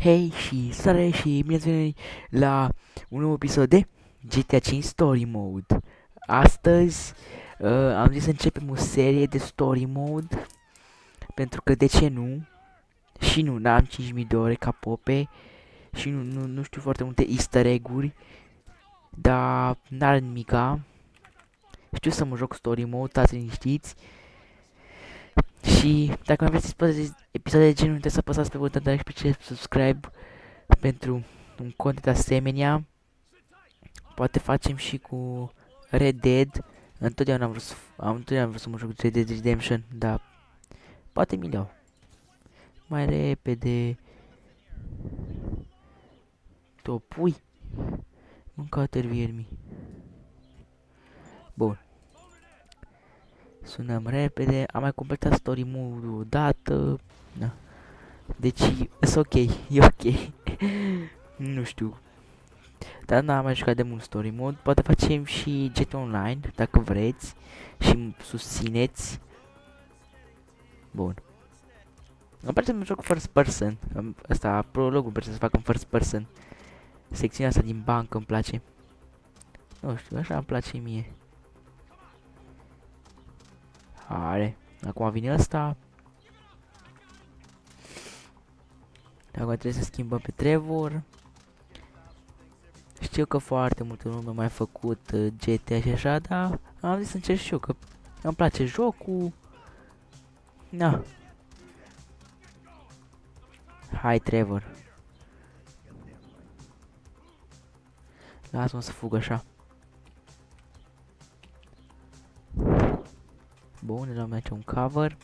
Hei și sare și bine ați venit la un nou episod de GTA 5 Story Mode. Astăzi am zis să începem o serie de Story Mode, pentru că de ce nu? Și nu, n-am 5000 de ore ca Pope și nu știu foarte multe easter egg-uri, dar n-are nimica. Știu să mă joc Story Mode, stați liniștiți. Și dacă mai vreți episoade de genul, trebuie să apăsați pe butonul de like și pe subscribe pentru un content asemenea. Poate facem și cu Red Dead. Întotdeauna am vrut să mă joc Red Dead Redemption, dar poate mi le-au. Mai repede. Topui. Mâncați viermi. Bun. Sunăm repede. Am mai completat story mode-ul odată. Da. Deci, e ok. E ok. Nu știu. Dar n-am mai jucat de mult story mode. Poate facem și GTA Online, dacă vreți. Și susțineți. Bun. Îmi place să mă joc first person. Asta, prologul îmi place să fac în first person. Secțiunea asta din bancă îmi place. Nu știu, așa îmi place mie. Are. Acum vine ăsta. Acum trebuie să schimbăm pe Trevor. Știu că foarte multă lume a mai făcut GTA și așa, dar am zis să încerc și eu, că îmi place jocul. Na. Hai, Trevor. Lasă-mă să fug așa. Bun, ne luăm aici un cover.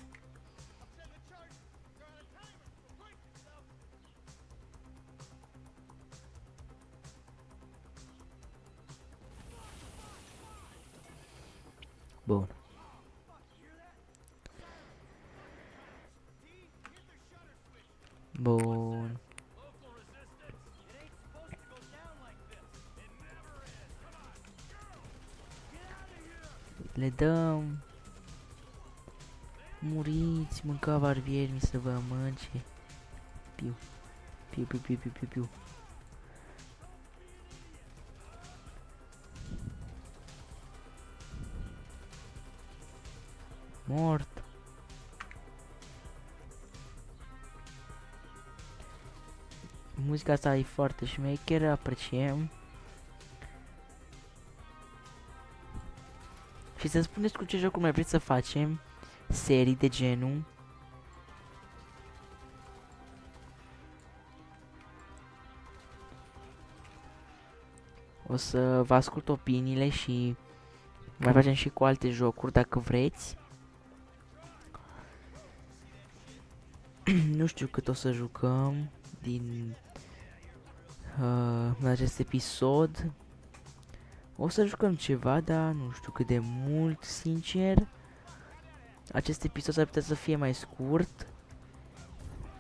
Bun. Bun. Le dăm. Muriți, mânca barbiermi să vă mânce. Piu. Piu, piu, piu, piu, piu, piu. Mort. Muzica asta e foarte șmecheră, apreciem. Și să-mi spuneți cu ce jocuri mai vreți să facem serii de genul. O să vă ascult opiniile și mai facem și cu alte jocuri dacă vreți. Nu știu cât o să jucăm din acest episod. O să jucăm ceva, dar nu știu cât de mult, sincer. Acest episod s-ar putea să fie mai scurt.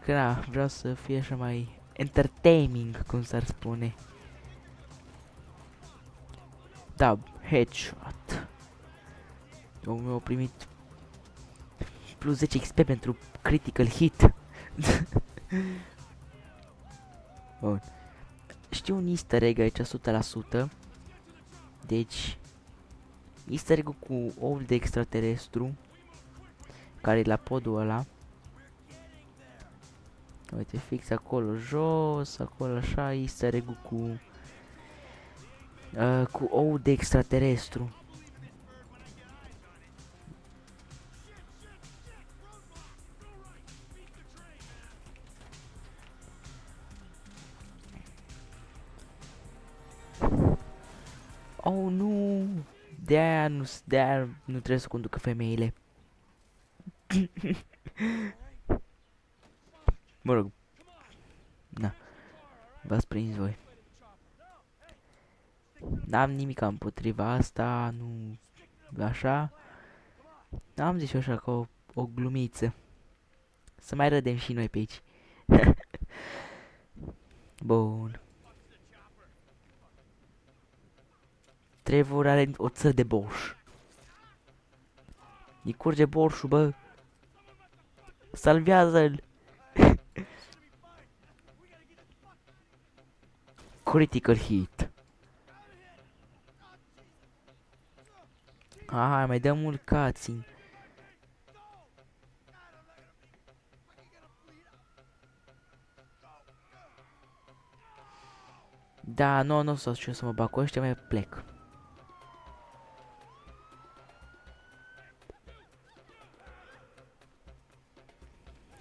Că da, vreau să fie așa mai entertaining, cum s-ar spune. Da, headshot. Eu mi-au primit plus 10 XP pentru critical hit. Bun. Știu un easter egg aici 100%. Deci easter egg-ul cu oul de extraterestru, care e la podul ăla. Uite, fix acolo jos, acolo așa, easter egg-ul cu oul de extraterestru. Oh, nu! De-aia nu trebuie să conducă femeile. Mă rog. Na. V-ați prins voi. N-am nimic împotriva asta, nu... Așa. Am zis eu așa ca o glumiță. Să mai râdem și noi pe aici. Bun. Trevor are o țără de borș. Îi curge borșul, bă. Salvează-l. Critical hit. Hai, mai dăm mult cutscene. Da, nu o să mă bag cu ăștia, mai plec.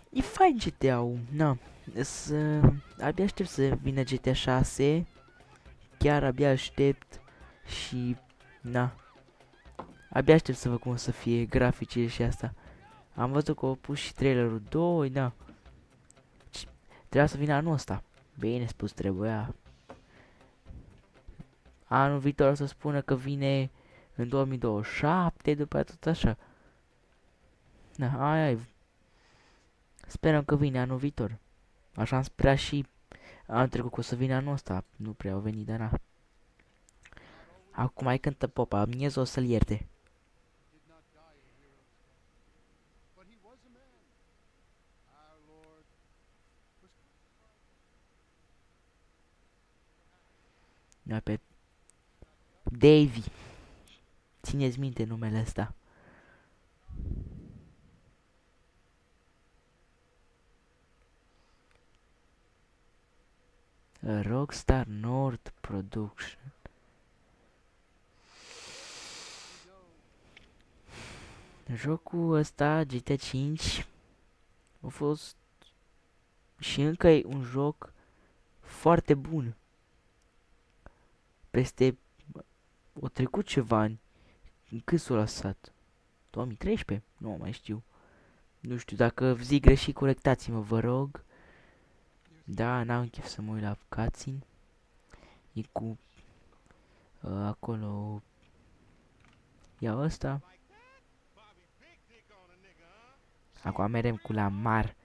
E fain GTA-ul, na. Abia aștept să vină GTA 6. Chiar abia aștept și, na. Abia aștept să văd cum o să fie graficile și asta. Am văzut că au pus și trailerul 2, da. Trebuia să vină anul ăsta. Bine spus, trebuia. Anul viitor o să spună că vine în 2027, după tot așa. Da, aia. Sperăm că vine anul viitor. Așa am sperat și anul trecut că o să vină anul ăsta. Nu prea au venit, dar na. Acum mai cântă popa, Miez o să-l ierte. Da, pe Davy. Țineți minte numele ăsta. Rockstar North Production. Jocul ăsta, GTA 5, a fost și încă e un joc foarte bun. Peste o trecut ceva ani. Cât s-a lăsat? 2013? Nu mai știu. Nu știu, dacă zic greșit, corectați-mă, vă rog. Da, n-am chef să mă uit la cutscene. E cu acolo. Ia ăsta. Acum merem cu Lamar.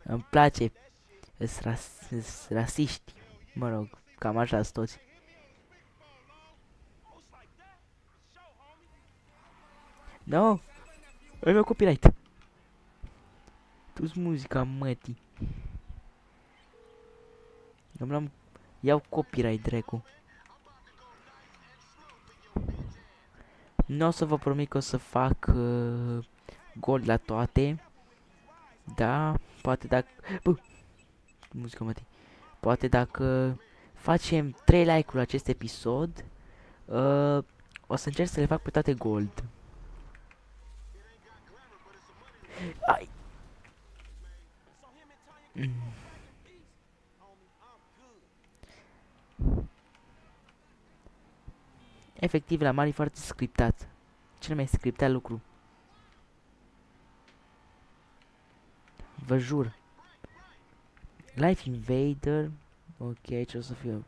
Îmi place. Îs rasiști. Mă rog, cam așa sunt toți. No! Ai meu copyright. Tu-ți muzica, mătii. Îmi iau copyright, dracu. Nu o să vă promit că o să fac gol la toate. Da, poate dacă... Bă, muzica, mătii. Poate dacă facem 3 like-uri la acest episod, o să încerc să le fac pe toate gold. Ai. Efectiv, la mari foarte scriptat. Cel mai scriptat lucru. Vă jur. Life Invader. Ok, ce o să fie?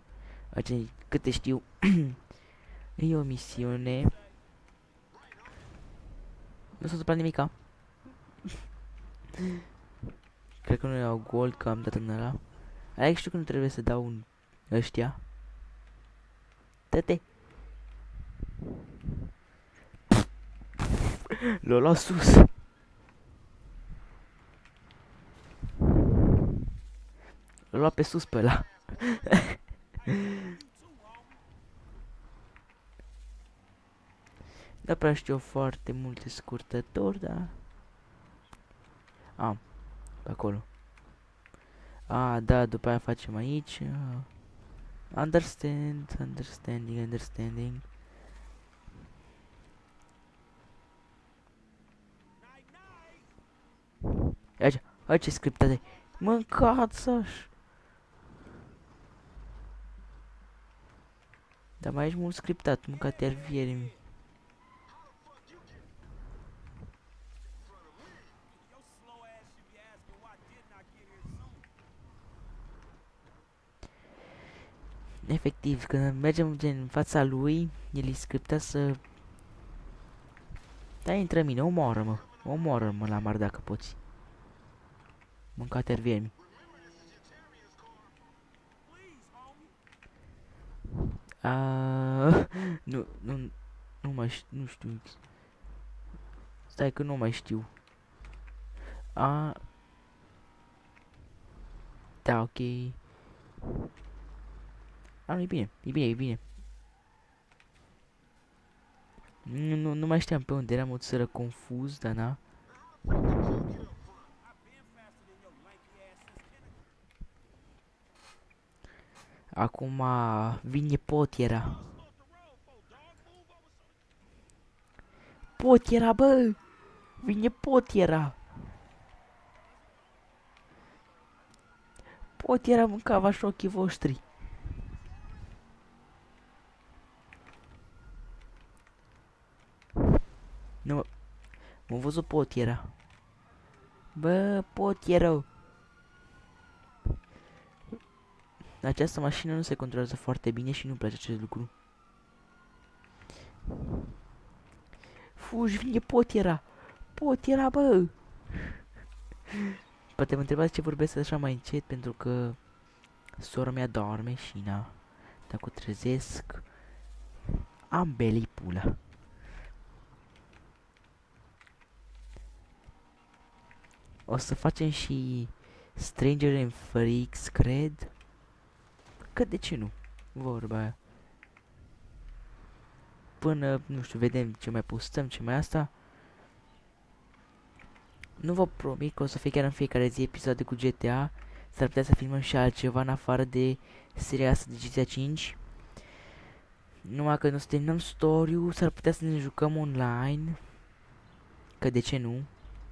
Câte știu. E o misiune. Nu s-a întâmplat nimica. Cred că nu iau gold, că am dat în ăla. Alex, știu că nu trebuie să dau un ăștia. Tăte. L-o luat sus. L-o luat pe sus pe ăla. Da, prea știu foarte multe scurtători, da. Pe acolo. Da, după aia facem aici. Understanding. Aici e scriptate. Mâncați-aș. Dar mai ești mult scriptat, mâncat iar vieri. Efectiv, când mergem gen în fața lui, el îi scripta să... Da, intră mine, omoară-mă. Omoară-mă la mar dacă poți. Mâncat iar vieri. Nu știu. Stai că nu mai știu. A, da, ok. A, e bine, e bine, e bine. Nu mai știam pe unde eram, o țără confuz, dar na. Acum vine potiera. Potiera, bă! Vine potiera! Potiera mâncava și ochii voștri. Nu, m-a văzut potiera. Bă, potieră! Această mașină nu se controlează foarte bine și nu-mi place acest lucru. Fugi, vine potiera! Potiera, bă! Poate mă întrebați ce vorbesc așa mai încet, pentru că sora mea doarme și na. Dacă o trezesc, am belii pula. O să facem și Stranger and Freaks, cred. Că de ce nu? Vorba aia. Până, nu știu, vedem ce mai postăm, ce mai asta. Nu vă promit că o să fie chiar în fiecare zi episoade cu GTA. S-ar putea să filmăm și altceva în afară de seria asta de GTA 5. Numai că nu o să terminăm story-ul, s-ar putea să ne jucăm online. Că de ce nu?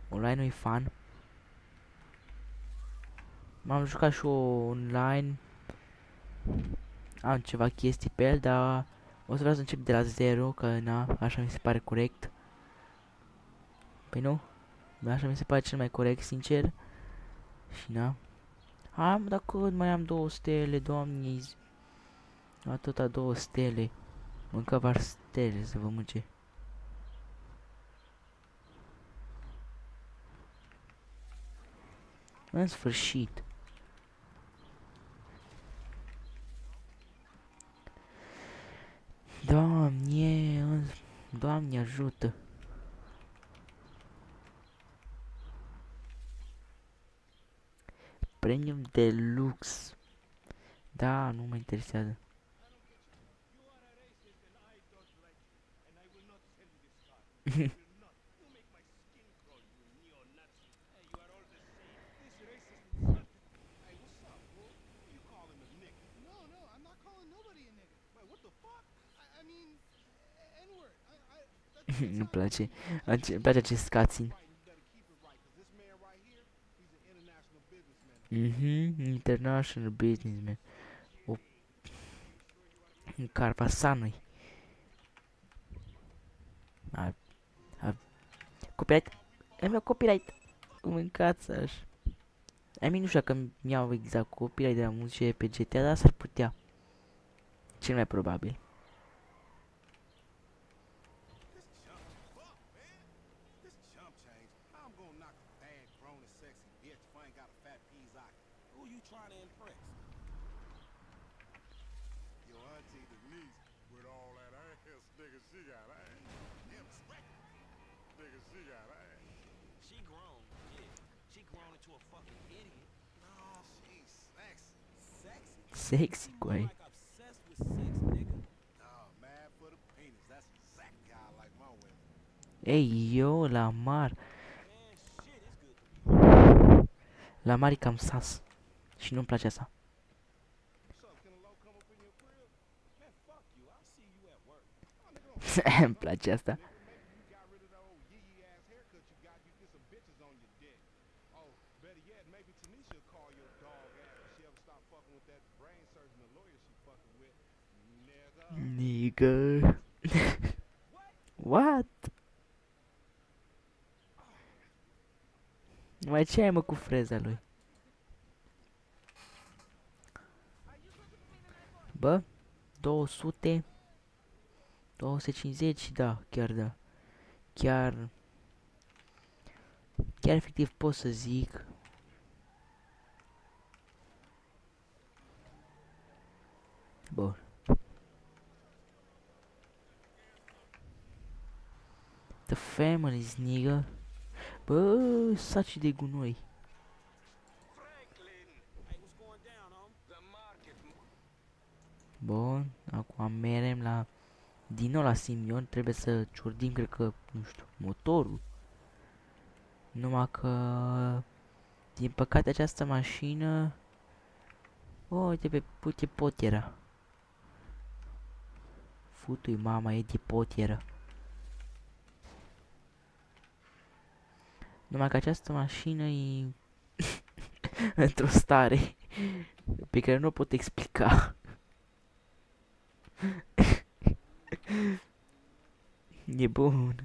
Online-ul e fun. M-am jucat și eu online. Am ceva chestii pe el, dar o să vreau să încep de la 0, că na, așa mi se pare corect. Păi nu? Așa mi se pare cel mai corect, sincer. Și na. Am, dacă mai am 2 stele, doamne. Atâta 2 stele. Mâncă var stele să vă mânce. În sfârșit. Doamne, Doamne ajută. Premium Deluxe. Da, nu mă interesează. Nu place. Îmi place acest cutscene. International businessman. O Carpasanui. Copyright. Îmi iau copyright. Mâncați așa. Nu știu dacă îmi iau exact copyright de la muzice pe GTA, dar s-ar putea. Cel mai probabil. Sexy, coi. Ei, eu la mar. La mari cam sas. Și nu-mi place asta. Îmi place asta. Nigga. What? Mai ce ai mă cu freza lui? Bă, 200 250, da, chiar da. Chiar efectiv pot să zic. Bun. The families, nigga. Bă, saci de gunoi. Bun, acum merem la... Din nou la Simion, trebuie să ciordim, cred că, nu știu, motorul. Numai că... Din păcate această mașină... Uite pe uite potieră. Futui mama, e de potieră. Numai că această mașină e... într-o stare pe care nu o pot explica. E bun.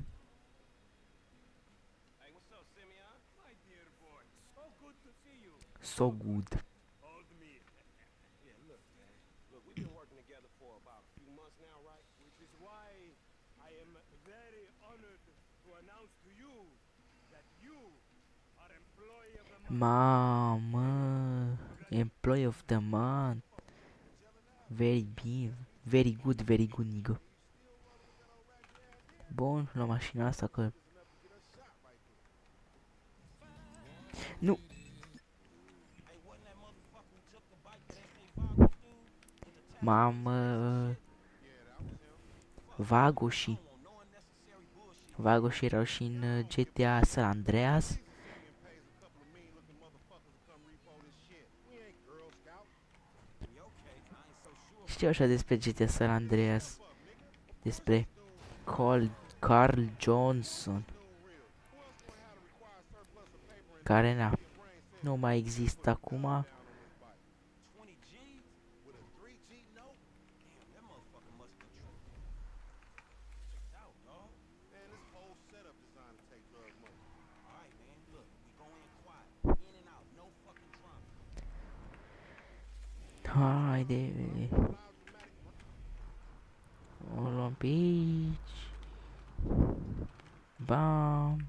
So good. Mamă, employee of the month. Very bine, very good, nigga. Bun, la mașina asta că... Nu! Mamă... Vagoși erau și în GTA San Andreas. Știu așa despre GTA San Andreas. Despre Carl Johnson. Care nu mai există acum. Haide. O luăm pe aici. Bam.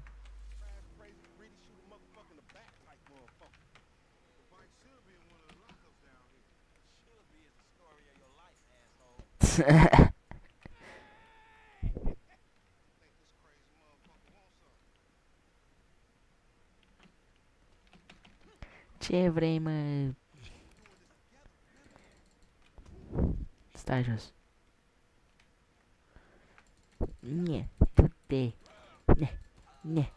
Ce vrei, mă? Stai jos. Nie, du-te. Ne.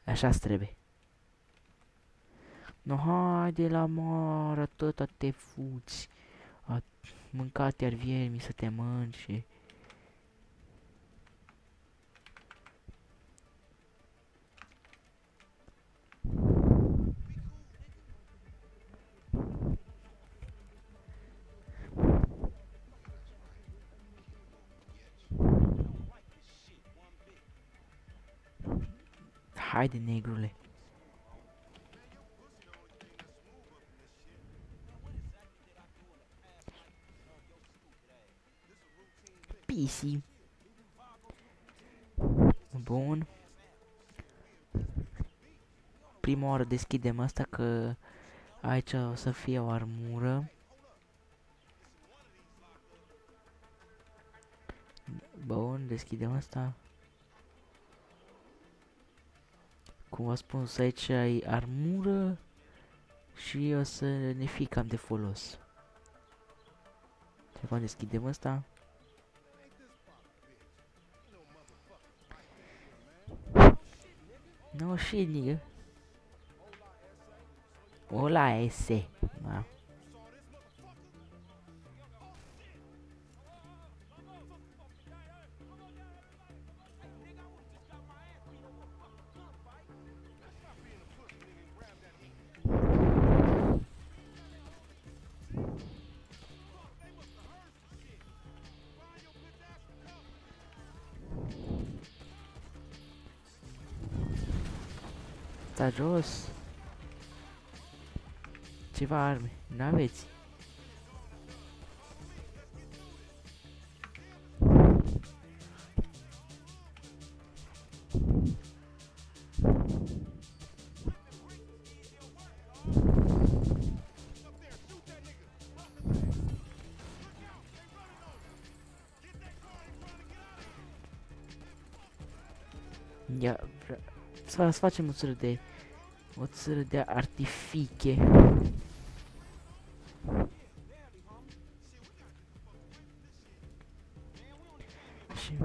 Așa-ți trebuie. No, haide la mare, atâta te fuți. Mâncat iar viermi să te mănânce. Haide, negrule. PC. Bun. Prima oară deschidem asta că aici o să fie o armură. Bun, deschidem asta. Cum v-am spus, aici ai armură și o să ne fie cam de folos. Acum deschidem asta. No shit, nigga. Hola, ese. Wow. Sta jos. Ceva arme. N-aveți. Ia, să facem o țără de artifice. Și...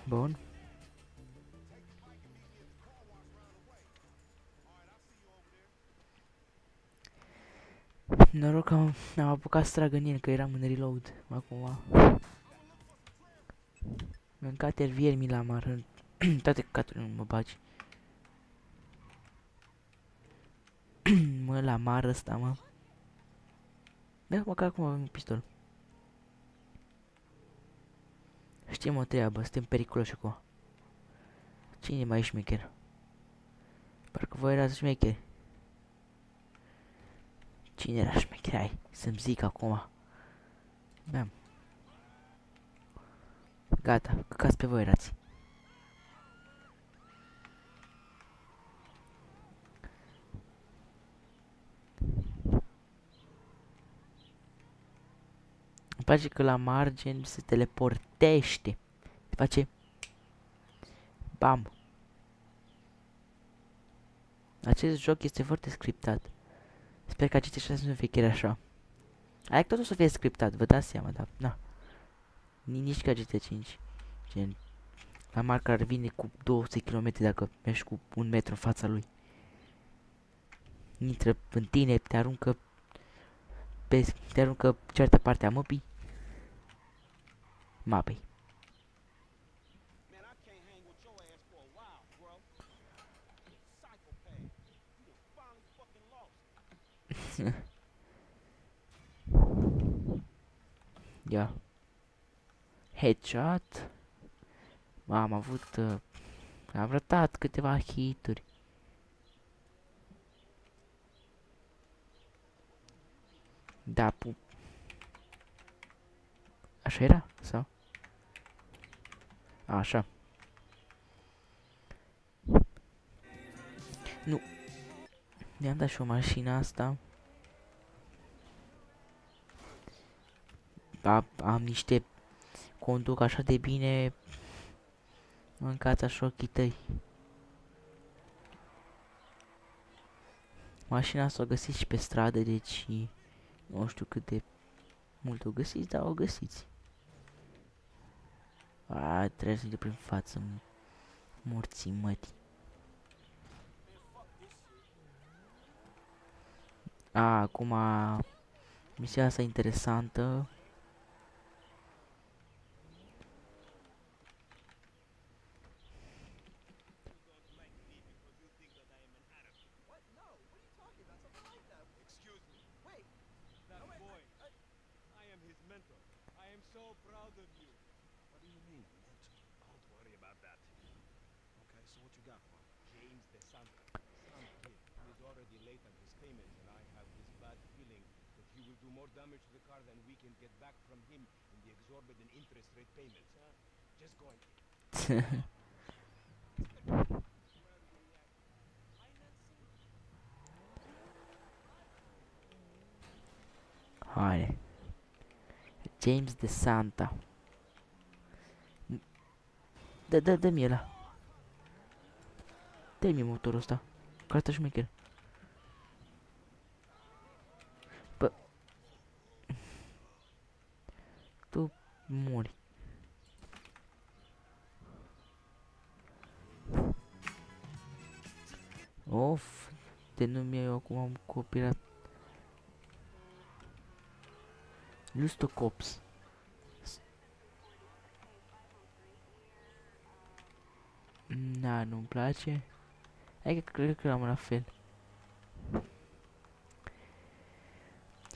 Bun. Noroc că am apucat să trag în el, că eram în reload acum. Mâncat viermi la mar. Toate căcaturile nu mă bagi. Mă, la mar ăsta, mă. Da, măcar acum avem un pistol. Știm o treabă, suntem periculoși acum. Cine e mai șmecher? Parcă voi erați șmecheri. Cine era șmecher? Hai, să-mi zic acum. Bam. Gata, căcați pe voi erați. Îmi place că la margine se teleportește. Face... Bam. Acest joc este foarte scriptat. Sper că aceste 6 să nu fie chiar așa. Aia că totul să fie scriptat, vă dați seama, dar na. Nici ca GT5. Gen, la marca ar vine cu 200 km dacă mergi cu 1 metru în fața lui. Intră în tine, te aruncă cealaltă parte a măpii. Mapei. Ia. Headshot. Am avut... am ratat câteva hituri. Da, așa era? Sau? Așa. Nu. Mi-am dat și o mașină asta. Am niște... Conduc așa de bine. Mâncați așa ochii tăi. Mașina asta o găsiți și pe stradă, deci... Nu știu cât de mult o găsiți, dar o găsiți. Trebuie să intru prin față. Morții mătii. Acum... Misiunea asta interesantă. James DeSanta. Some kid who is already late on his payments, and I have this bad feeling that he will do more damage to the car than we can get back from him in the exorbitant interest rate payments. Just go and... Haide. James DeSanta. Dă-mi ăla. Dă-mi motorul ăsta. Carta șmecher. Bă. Tu mori. Of. De nu mi-ai eu acum am copiat. Lusto Cops. Da, nu-mi place. Hai că cred că l-am la fel.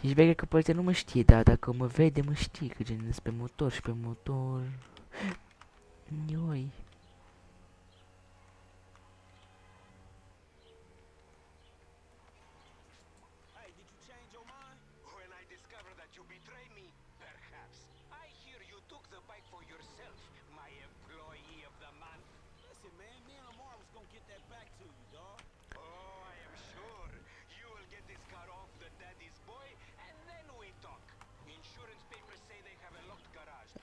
Ești bine că poliția nu mă știe, dar dacă mă vede, mă știe că gen pe motor și pe motor... Ioi.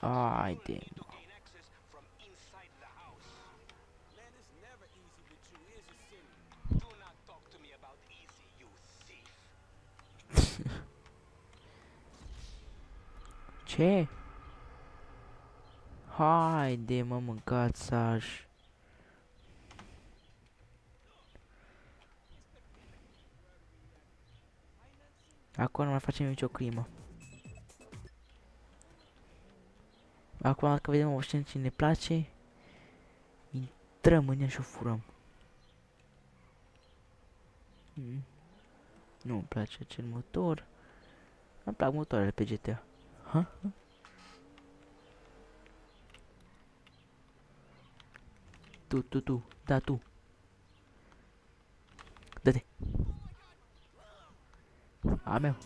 Haide. Ce? Haide, mă, mâncați Saj. Acum nu mai facem nicio crimă. Acum dacă vedem o scenă ce ne place, intrăm în ea și o furăm. Nu îmi place acel motor. Îmi plac motoarele pe GTA. Ha? Tu, da tu. Dă-te. A meu.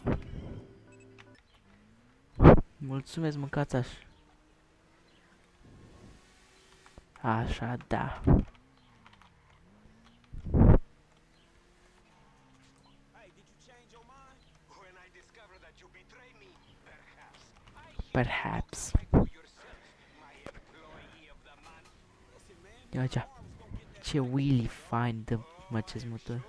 Mulțumesc, mâncați așa. Așa, da. Perhaps. Ia aici. Ce Willy fain dă acest motor.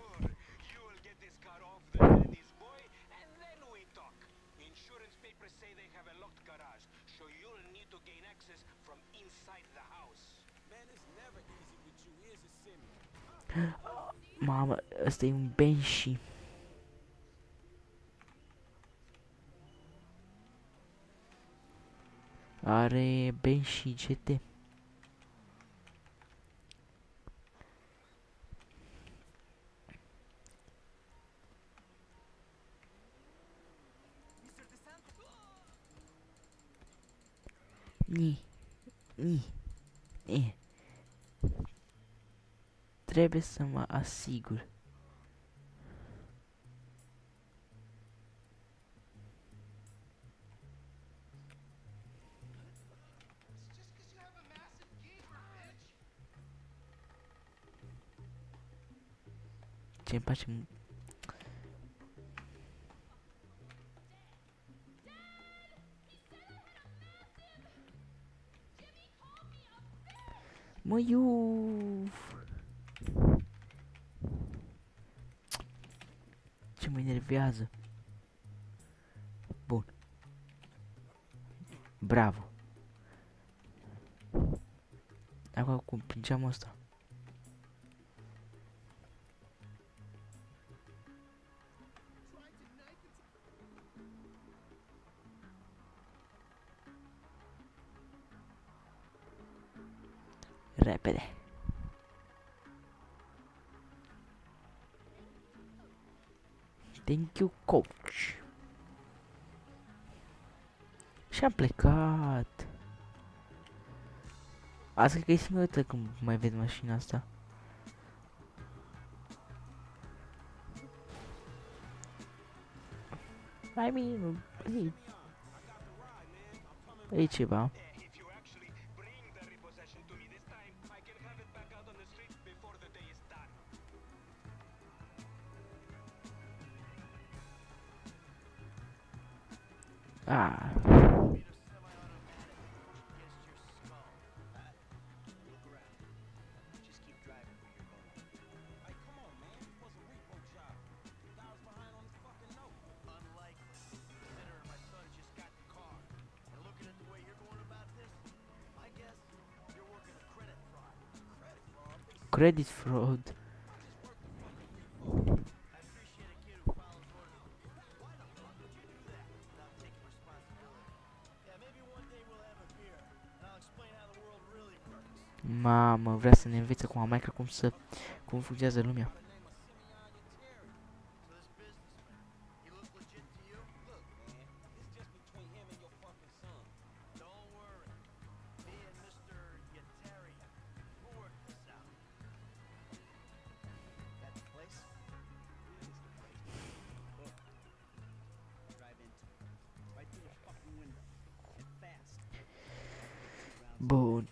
Mamă, ăsta e un Banshee. Are Banshee GT. Ni. Trebuie să mă asigur. Ce-mi place mă iuf. Ce mă enervează. Bun. Bravo. Acum cum pingeam asta. Repede. Thank you, coach. Și am plecat. Asta cred că e singura dată când mai vezi mașina asta. I mean, e ceva. Ah. Credit fraud. Mamă, vrea să ne învețe cum Minecraft cum funcționează lumea. Bun.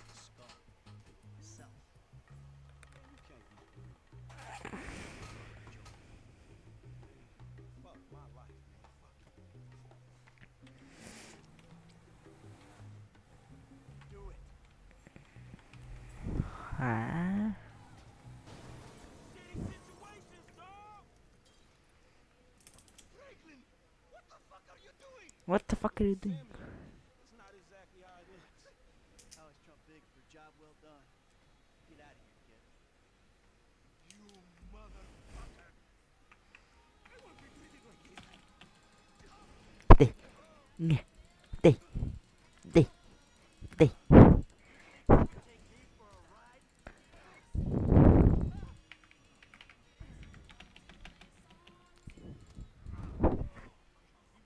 Ah. What the fuck are you doing? Dei. Dei. Dei. You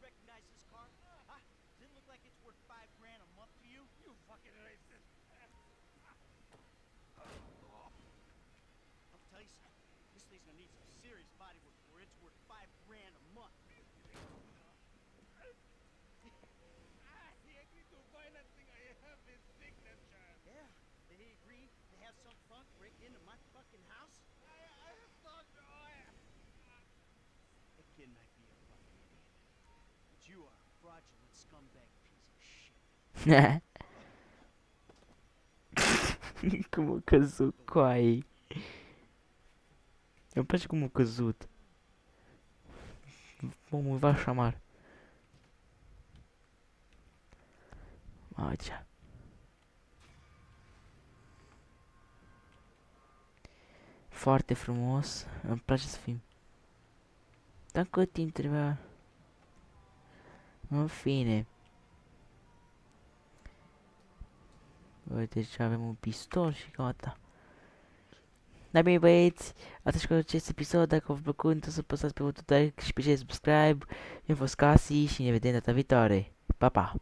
recognize this car? Huh? Does it look like it's worth $5 grand a month to you? You fucking racist. I'll tell you something. This thing's gonna need some serious body work for it's worth $5 grand a month. He agreed to financing. I have his signature. Yeah, they agree to have some punk break into my fucking house? I have talked to That kid might be a fucking idiot. But you are a fraudulent scumbag piece of shit. Como căzut cu ai. Îmi place cum a căzut. Omul va șamar. Aici. Foarte frumos. Îmi place să fim. Dar cât timp trebuia? În fine. Uite, deci avem un pistol și gata. Dar bine băieți, atât și cu acest episod, dacă v-a plăcut, nu să apăsați pe butonul like și pe subscribe. Eu am fost Casi și ne vedem data viitoare. Pa, pa!